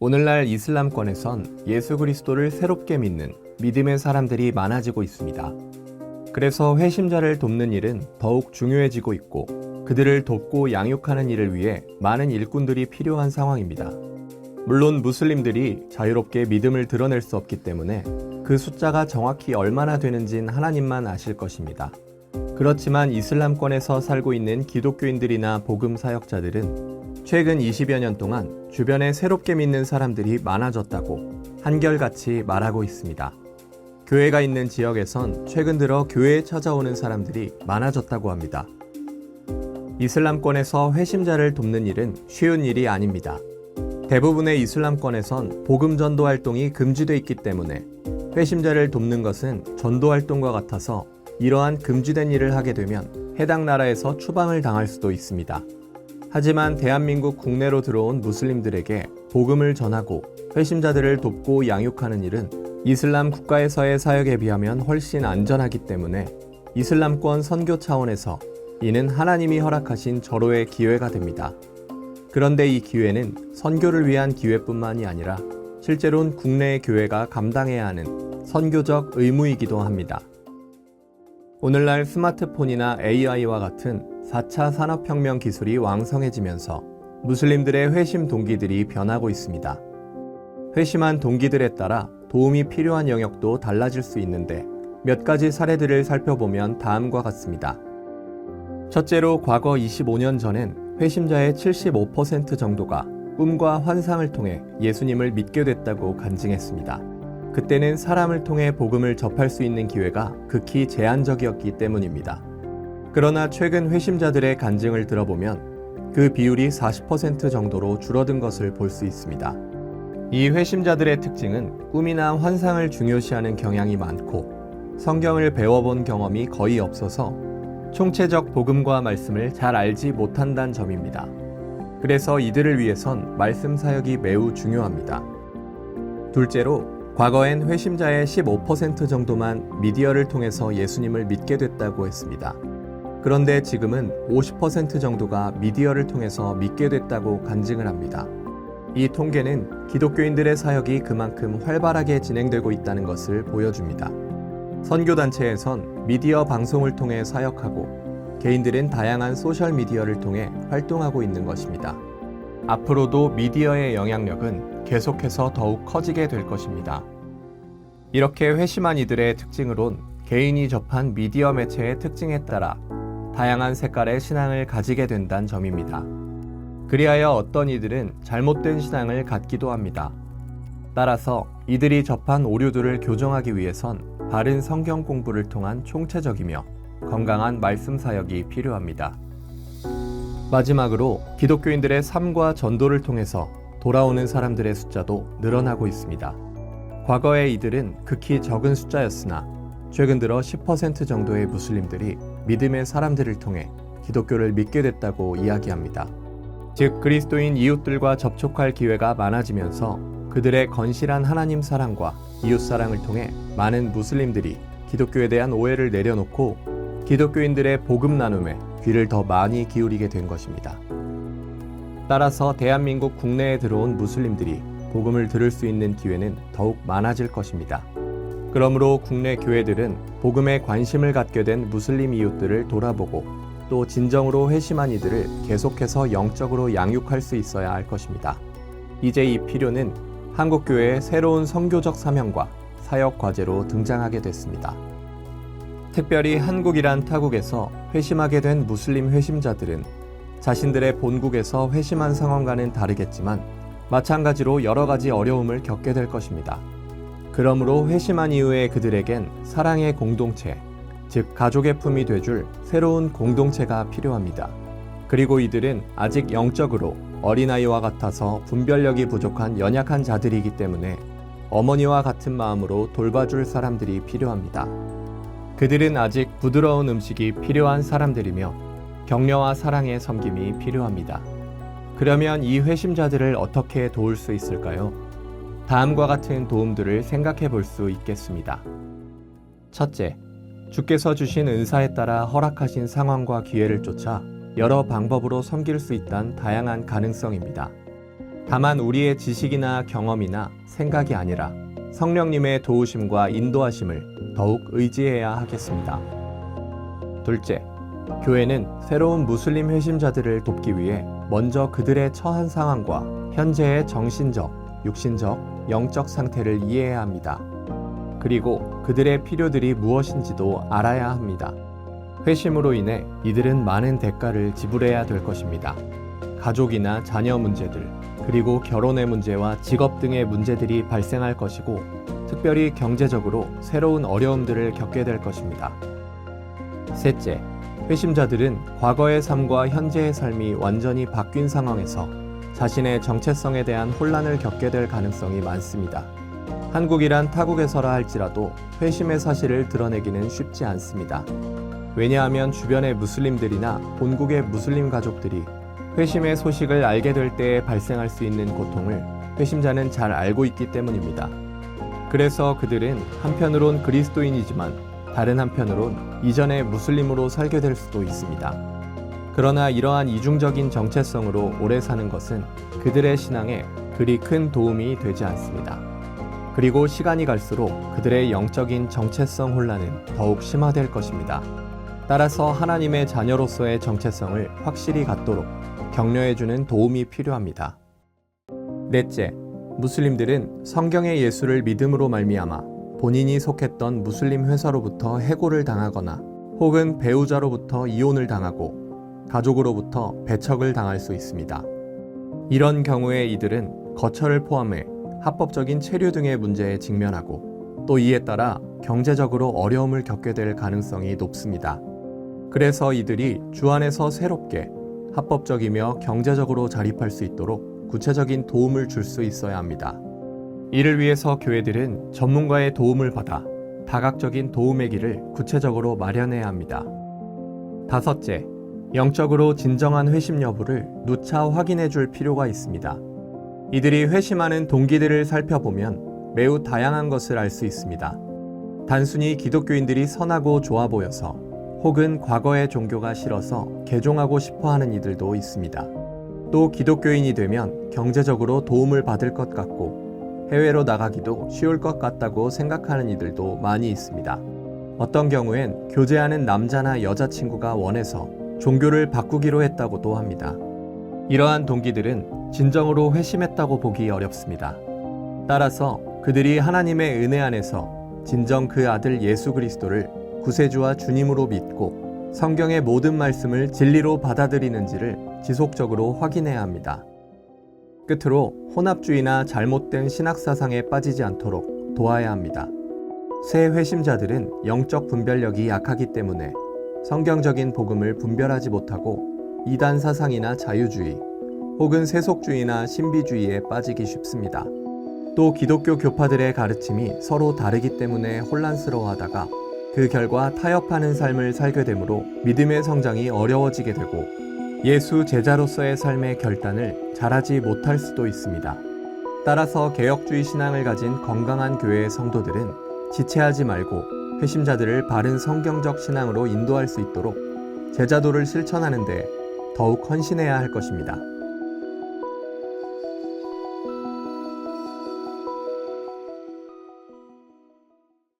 오늘날 이슬람권에선 예수 그리스도를 새롭게 믿는 믿음의 사람들이 많아지고 있습니다. 그래서 회심자를 돕는 일은 더욱 중요해지고 있고 그들을 돕고 양육하는 일을 위해 많은 일꾼들이 필요한 상황입니다. 물론 무슬림들이 자유롭게 믿음을 드러낼 수 없기 때문에 그 숫자가 정확히 얼마나 되는진 하나님만 아실 것입니다. 그렇지만 이슬람권에서 살고 있는 기독교인들이나 복음 사역자들은 최근 20여 년 동안 주변에 새롭게 믿는 사람들이 많아졌다고 한결같이 말하고 있습니다. 교회가 있는 지역에선 최근 들어 교회에 찾아오는 사람들이 많아졌다고 합니다. 이슬람권에서 회심자를 돕는 일은 쉬운 일이 아닙니다. 대부분의 이슬람권에선 복음 전도 활동이 금지되어 있기 때문에 회심자를 돕는 것은 전도 활동과 같아서 이러한 금지된 일을 하게 되면 해당 나라에서 추방을 당할 수도 있습니다. 하지만 대한민국 국내로 들어온 무슬림들에게 복음을 전하고 회심자들을 돕고 양육하는 일은 이슬람 국가에서의 사역에 비하면 훨씬 안전하기 때문에 이슬람권 선교 차원에서 이는 하나님이 허락하신 절호의 기회가 됩니다. 그런데 이 기회는 선교를 위한 기회뿐만이 아니라 실제로는 국내의 교회가 감당해야 하는 선교적 의무이기도 합니다. 오늘날 스마트폰이나 AI와 같은 4차 산업혁명 기술이 왕성해지면서 무슬림들의 회심 동기들이 변하고 있습니다. 회심한 동기들에 따라 도움이 필요한 영역도 달라질 수 있는데 몇 가지 사례들을 살펴보면 다음과 같습니다. 첫째로 과거 25년 전엔 회심자의 75% 정도가 꿈과 환상을 통해 예수님을 믿게 됐다고 간증했습니다. 그때는 사람을 통해 복음을 접할 수 있는 기회가 극히 제한적이었기 때문입니다. 그러나 최근 회심자들의 간증을 들어보면 그 비율이 40% 정도로 줄어든 것을 볼 수 있습니다. 이 회심자들의 특징은 꿈이나 환상을 중요시하는 경향이 많고 성경을 배워본 경험이 거의 없어서 총체적 복음과 말씀을 잘 알지 못한다는 점입니다. 그래서 이들을 위해선 말씀 사역이 매우 중요합니다. 둘째로 과거엔 회심자의 15% 정도만 미디어를 통해서 예수님을 믿게 됐다고 했습니다. 그런데 지금은 50% 정도가 미디어를 통해서 믿게 됐다고 간증을 합니다. 이 통계는 기독교인들의 사역이 그만큼 활발하게 진행되고 있다는 것을 보여줍니다. 선교단체에선 미디어 방송을 통해 사역하고 개인들은 다양한 소셜미디어를 통해 활동하고 있는 것입니다. 앞으로도 미디어의 영향력은 계속해서 더욱 커지게 될 것입니다. 이렇게 회심한 이들의 특징으론 개인이 접한 미디어 매체의 특징에 따라 다양한 색깔의 신앙을 가지게 된다는 점입니다. 그리하여 어떤 이들은 잘못된 신앙을 갖기도 합니다. 따라서 이들이 접한 오류들을 교정하기 위해선 바른 성경 공부를 통한 총체적이며 건강한 말씀 사역이 필요합니다. 마지막으로 기독교인들의 삶과 전도를 통해서 돌아오는 사람들의 숫자도 늘어나고 있습니다. 과거의 이들은 극히 적은 숫자였으나 최근 들어 10% 정도의 무슬림들이 믿음의 사람들을 통해 기독교를 믿게 됐다고 이야기합니다. 즉 그리스도인 이웃들과 접촉할 기회가 많아지면서 그들의 건실한 하나님 사랑과 이웃 사랑을 통해 많은 무슬림들이 기독교에 대한 오해를 내려놓고 기독교인들의 복음 나눔에 귀를 더 많이 기울이게 된 것입니다. 따라서 대한민국 국내에 들어온 무슬림들이 복음을 들을 수 있는 기회는 더욱 많아질 것입니다. 그러므로 국내 교회들은 복음에 관심을 갖게 된 무슬림 이웃들을 돌아보고 또 진정으로 회심한 이들을 계속해서 영적으로 양육할 수 있어야 할 것입니다. 이제 이 필요는 한국교회의 새로운 선교적 사명과 사역 과제로 등장하게 됐습니다. 특별히 한국이란 타국에서 회심하게 된 무슬림 회심자들은 자신들의 본국에서 회심한 상황과는 다르겠지만 마찬가지로 여러 가지 어려움을 겪게 될 것입니다. 그러므로 회심한 이후에 그들에겐 사랑의 공동체, 즉 가족의 품이 돼줄 새로운 공동체가 필요합니다. 그리고 이들은 아직 영적으로 어린아이와 같아서 분별력이 부족한 연약한 자들이기 때문에 어머니와 같은 마음으로 돌봐줄 사람들이 필요합니다. 그들은 아직 부드러운 음식이 필요한 사람들이며 격려와 사랑의 섬김이 필요합니다. 그러면 이 회심자들을 어떻게 도울 수 있을까요? 다음과 같은 도움들을 생각해 볼 수 있겠습니다. 첫째, 주께서 주신 은사에 따라 허락하신 상황과 기회를 쫓아 여러 방법으로 섬길 수 있다는 다양한 가능성입니다. 다만 우리의 지식이나 경험이나 생각이 아니라 성령님의 도우심과 인도하심을 더욱 의지해야 하겠습니다. 둘째, 교회는 새로운 무슬림 회심자들을 돕기 위해 먼저 그들의 처한 상황과 현재의 정신적, 육신적, 영적 상태를 이해해야 합니다. 그리고 그들의 필요들이 무엇인지도 알아야 합니다. 회심으로 인해 이들은 많은 대가를 지불해야 될 것입니다. 가족이나 자녀 문제들, 그리고 결혼의 문제와 직업 등의 문제들이 발생할 것이고, 특별히 경제적으로 새로운 어려움들을 겪게 될 것입니다. 셋째, 회심자들은 과거의 삶과 현재의 삶이 완전히 바뀐 상황에서 자신의 정체성에 대한 혼란을 겪게 될 가능성이 많습니다. 한국이란 타국에서라 할지라도 회심의 사실을 드러내기는 쉽지 않습니다. 왜냐하면 주변의 무슬림들이나 본국의 무슬림 가족들이 회심의 소식을 알게 될 때에 발생할 수 있는 고통을 회심자는 잘 알고 있기 때문입니다. 그래서 그들은 한편으론 그리스도인이지만 다른 한편으론 이전에 무슬림으로 살게 될 수도 있습니다. 그러나 이러한 이중적인 정체성으로 오래 사는 것은 그들의 신앙에 그리 큰 도움이 되지 않습니다. 그리고 시간이 갈수록 그들의 영적인 정체성 혼란은 더욱 심화될 것입니다. 따라서 하나님의 자녀로서의 정체성을 확실히 갖도록 격려해주는 도움이 필요합니다. 넷째, 무슬림들은 성경의 예수를 믿음으로 말미암아 본인이 속했던 무슬림 회사로부터 해고를 당하거나 혹은 배우자로부터 이혼을 당하고 가족으로부터 배척을 당할 수 있습니다. 이런 경우에 이들은 거처를 포함해 합법적인 체류 등의 문제에 직면하고 또 이에 따라 경제적으로 어려움을 겪게 될 가능성이 높습니다. 그래서 이들이 주 안에서 새롭게 합법적이며 경제적으로 자립할 수 있도록 구체적인 도움을 줄 수 있어야 합니다. 이를 위해서 교회들은 전문가의 도움을 받아 다각적인 도움의 길을 구체적으로 마련해야 합니다. 다섯째, 영적으로 진정한 회심 여부를 누차 확인해 줄 필요가 있습니다. 이들이 회심하는 동기들을 살펴보면 매우 다양한 것을 알 수 있습니다. 단순히 기독교인들이 선하고 좋아 보여서 혹은 과거의 종교가 싫어서 개종하고 싶어 하는 이들도 있습니다. 또 기독교인이 되면 경제적으로 도움을 받을 것 같고 해외로 나가기도 쉬울 것 같다고 생각하는 이들도 많이 있습니다. 어떤 경우엔 교제하는 남자나 여자친구가 원해서 종교를 바꾸기로 했다고도 합니다. 이러한 동기들은 진정으로 회심했다고 보기 어렵습니다. 따라서 그들이 하나님의 은혜 안에서 진정 그 아들 예수 그리스도를 구세주와 주님으로 믿고 성경의 모든 말씀을 진리로 받아들이는지를 지속적으로 확인해야 합니다. 끝으로 혼합주의나 잘못된 신학사상에 빠지지 않도록 도와야 합니다. 새 회심자들은 영적 분별력이 약하기 때문에 성경적인 복음을 분별하지 못하고 이단 사상이나 자유주의 혹은 세속주의나 신비주의에 빠지기 쉽습니다. 또 기독교 교파들의 가르침이 서로 다르기 때문에 혼란스러워하다가 그 결과 타협하는 삶을 살게 되므로 믿음의 성장이 어려워지게 되고 예수 제자로서의 삶의 결단을 잘하지 못할 수도 있습니다. 따라서 개혁주의 신앙을 가진 건강한 교회의 성도들은 지체하지 말고 회심자들을 바른 성경적 신앙으로 인도할 수 있도록 제자도를 실천하는 데 더욱 헌신해야 할 것입니다.